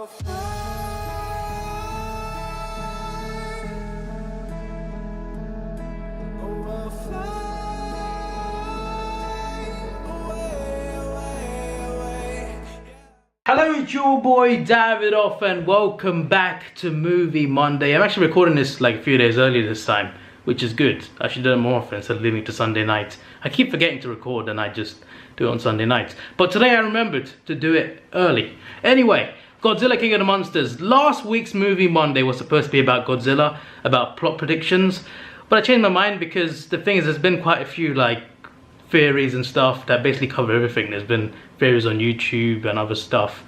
will Hello, it's your boy Davidoff and welcome back to Movie Monday. I'm actually recording this like a few days earlier this time, which is good. I should do it more often instead of leaving it to Sunday night. I keep forgetting to record and I just do it on Sunday nights. But today I remembered to do it early. Anyway, Godzilla King of the Monsters. Last week's Movie Monday was supposed to be about Godzilla, about plot predictions. But I changed my mind because the thing is there's been quite a few like theories and stuff that basically cover everything. There's been theories on YouTube and other stuff,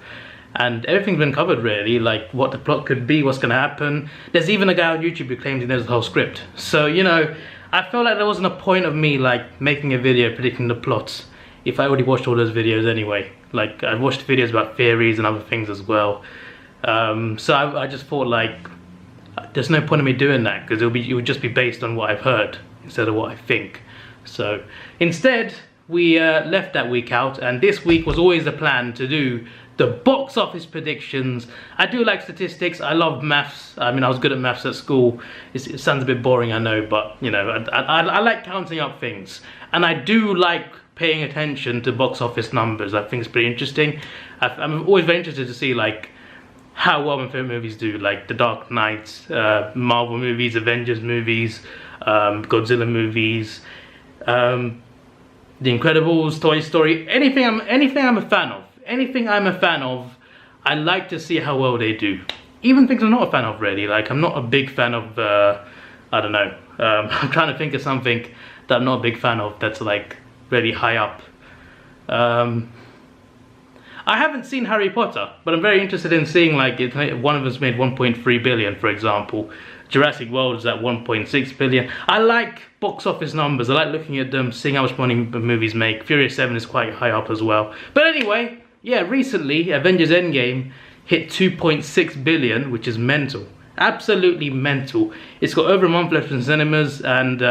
and everything's been covered really, like what the plot could be, what's gonna happen. There's even a guy on YouTube who claims he knows the whole script. So, you know, I felt like there wasn't a point of me like making a video predicting the plots if I already watched all those videos anyway. Like, I've watched videos about theories and other things as well. So I just thought like, there's no point in me doing that because it would just be based on what I've heard instead of what I think. So instead we left that week out, and this week was always the plan to do the box office predictions. I do like statistics, I love maths. I mean, I was good at maths at school. It sounds a bit boring, I know, but you know, I like counting up things, and I do like paying attention to box office numbers. I think it's pretty interesting. I'm always very interested to see like how well my favorite movies do, like The Dark Knight, Marvel movies, Avengers movies, Godzilla movies, The Incredibles, Toy Story, anything I'm a fan of. Anything I'm a fan of, I like to see how well they do. Even things I'm not a fan of really. Like, I'm not a big fan of, I don't know, I'm trying to think of something that I'm not a big fan of that's like really high up. I haven't seen Harry Potter, but I'm very interested in seeing like one of us made 1.3 billion, for example. Jurassic World is at 1.6 billion. I like box office numbers. I like looking at them, seeing how much money movies make. Furious 7 is quite high up as well. But anyway, yeah, recently Avengers Endgame hit 2.6 billion, which is mental. Absolutely mental. It's got over a month left in cinemas, and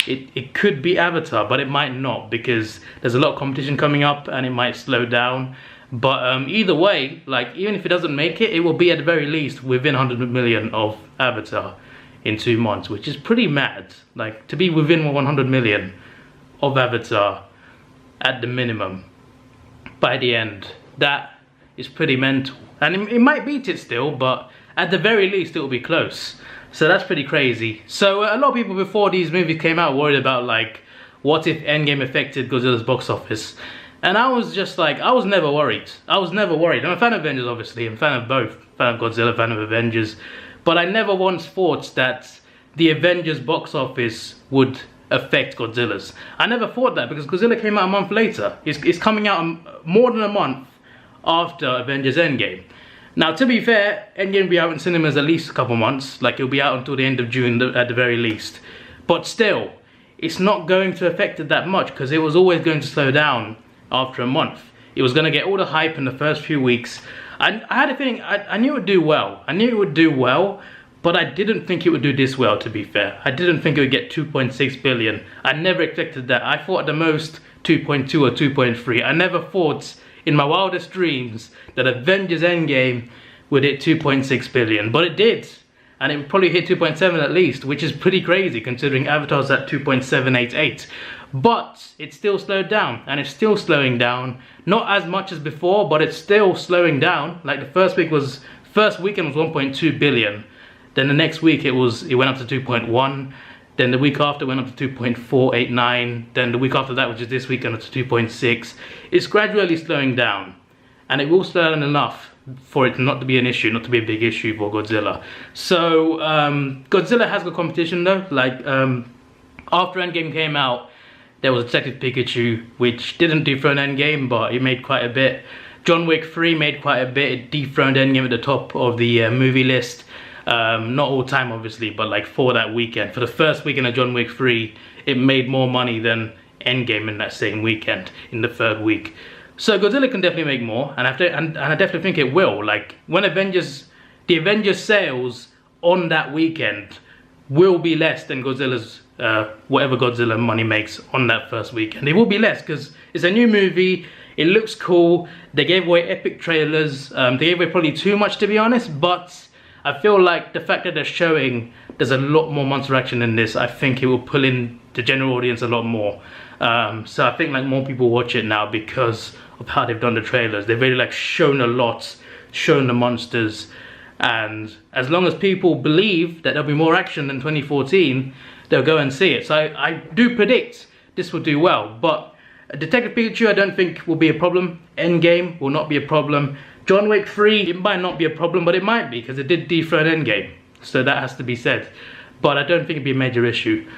it could be Avatar, but it might not because there's a lot of competition coming up and it might slow down. But either way, like, even if it doesn't make it, it will be at the very least within 100 million of Avatar in 2 months, which is pretty mad. Like, to be within 100 million of Avatar at the minimum by the end, that is pretty mental. And it might beat it still, but at the very least it will be close. So that's pretty crazy. So a lot of people before these movies came out worried about like, what if Endgame affected Godzilla's box office? And I was just like, I was never worried. I was never worried. I'm a fan of Avengers, obviously. I'm a fan of both. Fan of Godzilla, fan of Avengers. But I never once thought that the Avengers box office would affect Godzilla's. I never thought that because Godzilla came out a month later. It's coming out more than a month after Avengers Endgame. Now, to be fair, Endgame will be out in cinemas at least a couple months. Like, it'll be out until the end of June at the very least. But still, it's not going to affect it that much because it was always going to slow down after a month. It was going to get all the hype in the first few weeks. I had a feeling, I knew it would do well. I knew it would do well, but I didn't think it would do this well, to be fair. I didn't think it would get 2.6 billion. I never expected that. I thought at the most 2.2 or 2.3. I never thought in my wildest dreams that Avengers Endgame would hit 2.6 billion, but it did. And it would probably hit 2.7 at least, which is pretty crazy considering Avatar's at 2.788. But it still slowed down, and it's still slowing down. Not as much as before, but it's still slowing down. Like, the first weekend was 1.2 billion. Then the next week it went up to 2.1. Then the week after it went up to 2.489. Then the week after that, which is this weekend, up to 2.6. It's gradually slowing down, and it will slow down enough for it not to be an issue, not to be a big issue for Godzilla. So Godzilla has got competition though. Like, after Endgame came out, there was Detective Pikachu, which didn't dethrone Endgame, but it made quite a bit. John Wick 3 made quite a bit. It dethroned Endgame at the top of the movie list. Not all time obviously, but like for that weekend, for the first weekend of John Wick 3, it made more money than Endgame in that same weekend, in the third week. So Godzilla can definitely make more, and I definitely think it will. Like, when the Avengers sales on that weekend will be less than Godzilla's, whatever Godzilla money makes on that first weekend. It will be less because it's a new movie. It looks cool. They gave away epic trailers. They gave away probably too much, to be honest, but I feel like the fact that they're showing there's a lot more monster action in this, I think it will pull in the general audience a lot more. So I think like more people watch it now because of how they've done the trailers. They've really like shown a lot, shown the monsters, and as long as people believe that there'll be more action than 2014, they'll go and see it. So I do predict this will do well, but Detective Pikachu I don't think will be a problem. Endgame will not be a problem. John Wick 3, it might not be a problem, but it might be, because it did dethrone Endgame. So that has to be said. But I don't think it'd be a major issue.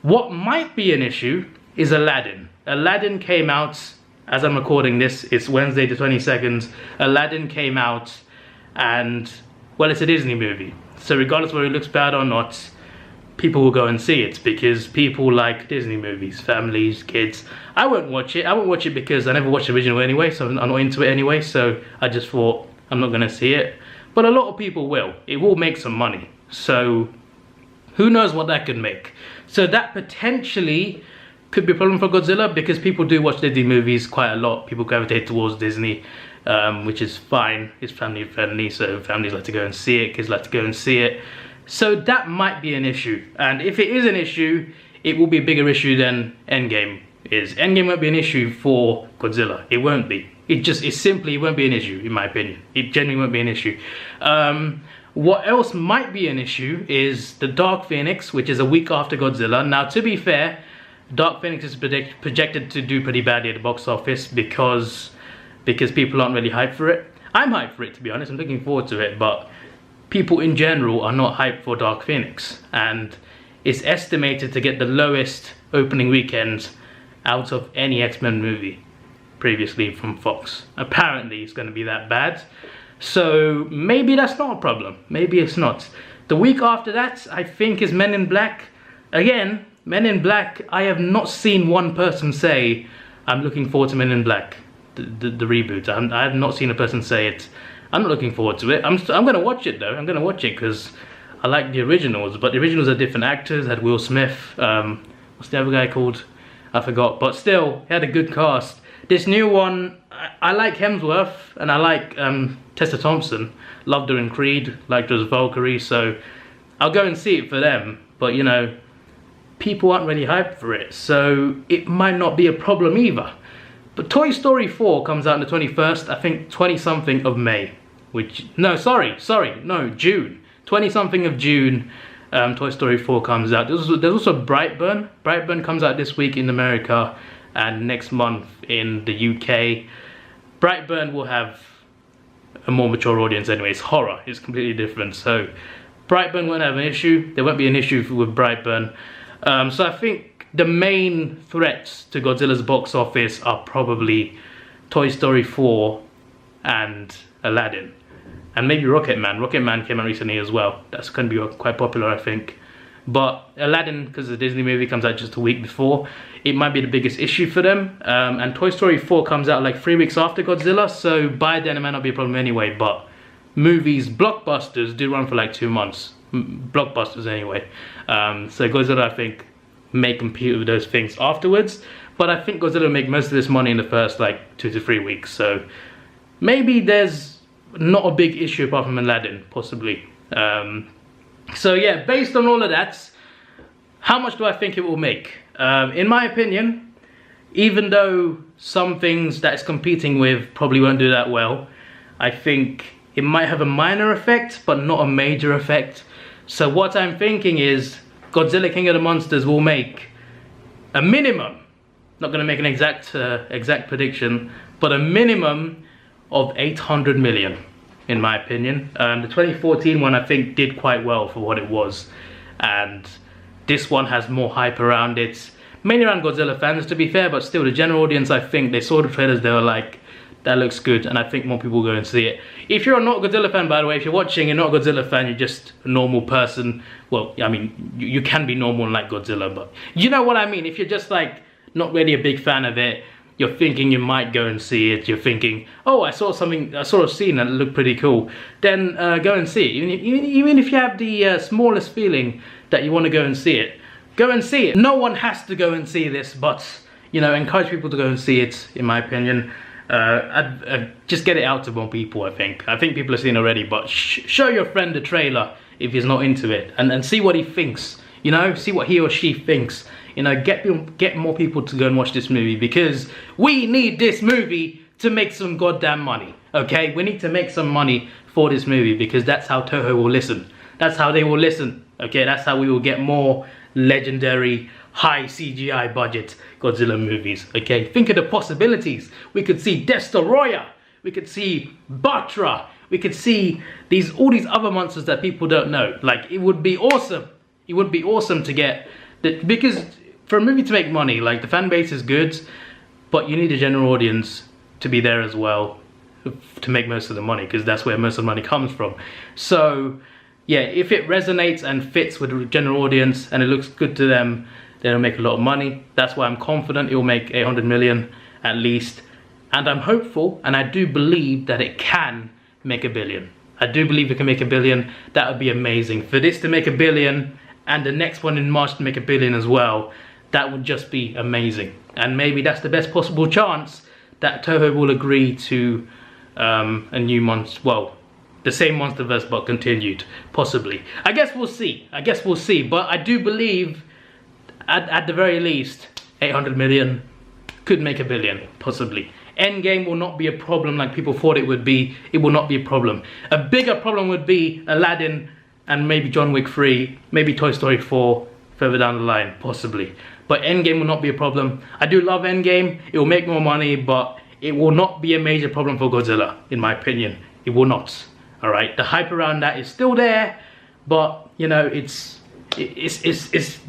What might be an issue is Aladdin. Aladdin came out, as I'm recording this, it's Wednesday the 22nd. Aladdin came out, and, well, it's a Disney movie. So regardless of whether it looks bad or not, people will go and see it because people like Disney movies, families, kids. I won't watch it. I won't watch it because I never watched the original anyway, so I'm not into it anyway, so I just thought I'm not gonna see it. But a lot of people will. It will make some money. So who knows what that could make. So that potentially could be a problem for Godzilla because people do watch Disney movies quite a lot. People gravitate towards Disney, which is fine. It's family friendly, so families like to go and see it, kids like to go and see it. So that might be an issue, and if it is an issue, it will be a bigger issue than Endgame is. Endgame won't be an issue for Godzilla. It won't be. It simply won't be an issue, in my opinion. It genuinely won't be an issue. What else might be an issue is the Dark Phoenix, which is a week after Godzilla. Now, to be fair, Dark Phoenix is projected to do pretty badly at the box office because people aren't really hyped for it. I'm hyped for it, to be honest. I'm looking forward to it, but people in general are not hyped for Dark Phoenix, and it's estimated to get the lowest opening weekend out of any X-Men movie previously from Fox. Apparently it's going to be that bad, so maybe that's not a problem. Maybe it's not. The week after that, I think, is Men in Black. Again, Men in Black, I have not seen one person say I'm looking forward to Men in Black, the reboot. I have not seen a person say it. I'm not looking forward to it. I'm going to watch it though. I'm going to watch it because I like the originals. But the originals are different actors. Had Will Smith. What's the other guy called? I forgot. But still, he had a good cast. This new one, I like Hemsworth and I like Tessa Thompson. Loved her in Creed. Liked her as Valkyrie. So I'll go and see it for them. But you know, people aren't really hyped for it. So it might not be a problem either. But Toy Story 4 comes out on the 21st, I think 20-something of May. No, June. 20-something of June, Toy Story 4 comes out. There's also Brightburn. Brightburn comes out this week in America and next month in the UK. Brightburn will have a more mature audience anyway. It's horror. It's completely different. So Brightburn won't have an issue. There won't be an issue with Brightburn. So I think the main threats to Godzilla's box office are probably Toy Story 4 and Aladdin. And maybe Rocketman. Rocketman came out recently as well. That's going to be quite popular, I think. But Aladdin, because the Disney movie comes out just a week before, it might be the biggest issue for them. And Toy Story 4 comes out like 3 weeks after Godzilla, so by then it might not be a problem anyway. But movies, blockbusters, do run for like 2 months. Blockbusters anyway. So Godzilla, I think, may compete with those things afterwards. But I think Godzilla will make most of this money in the first like 2 to 3 weeks. So maybe there's not a big issue apart from Aladdin, possibly. So yeah, based on all of that, how much do I think it will make? In my opinion, even though some things that it's competing with probably won't do that well, I think it might have a minor effect, but not a major effect. So what I'm thinking is Godzilla King of the Monsters will make a minimum, not going to make an exact prediction, but a minimum of 800 million. In my opinion. The 2014 one I think did quite well for what it was, and this one has more hype around it, mainly around Godzilla fans to be fair, but still the general audience, I think they saw the trailers, they were like, that looks good, and I think more people will go and see it. If you're not a Godzilla fan, by the way, if you're watching and not a Godzilla fan, you're just a normal person. Well, I mean, you can be normal and like Godzilla, but you know what I mean. If you're just like not really a big fan of it, you're thinking you might go and see it, you're thinking, oh, I saw a scene that looked pretty cool, then go and see it. Even if you have the smallest feeling that you want to go and see it, go and see it. No one has to go and see this, but, you know, encourage people to go and see it, in my opinion. Just get it out to more people. I think people have seen already, but show your friend the trailer if he's not into it, and see what he thinks. You know, see what he or she thinks. You know, get more people to go and watch this movie, because we need this movie to make some goddamn money. Okay, we need to make some money for this movie, because that's how Toho will listen. That's how they will listen. Okay, that's how we will get more legendary, high CGI budget Godzilla movies. Okay, think of the possibilities. We could see Destoroyah, we could see Batra, we could see all these other monsters that people don't know. Like, it would be awesome. It would be awesome to get that, because for a movie to make money, like, the fan base is good, but you need a general audience to be there as well to make most of the money, because that's where most of the money comes from. So yeah, if it resonates and fits with the general audience and it looks good to them, they'll make a lot of money. That's why I'm confident it will make 800 million at least, and I'm hopeful, and I do believe that it can make $1 billion. I do believe it can make $1 billion. That would be amazing. For this to make $1 billion and the next one in March to make $1 billion as well, that would just be amazing. And maybe that's the best possible chance that Toho will agree to a new monster, well, the same MonsterVerse but continued, possibly. I guess we'll see. I guess we'll see. But I do believe, at the very least, 800 million could make $1 billion, possibly. Endgame will not be a problem like people thought it would be. It will not be a problem. A bigger problem would be Aladdin and maybe John Wick 3, maybe Toy Story 4 further down the line, possibly. But Endgame will not be a problem. I do love Endgame. It will make more money, but it will not be a major problem for Godzilla, in my opinion. It will not. All right, the hype around that is still there, but you know, it's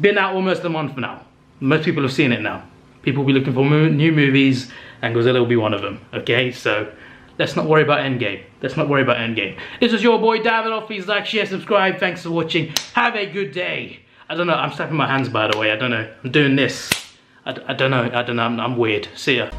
been out almost a month now. Most people have seen it now. People will be looking for new movies, and Godzilla will be one of them. Okay, so let's not worry about Endgame. Let's not worry about Endgame. This was your boy Davidoff. Please like, share, subscribe. Thanks for watching. Have a good day. I don't know. I'm slapping my hands, by the way. I don't know. I'm doing this. I don't know. I'm weird. See ya.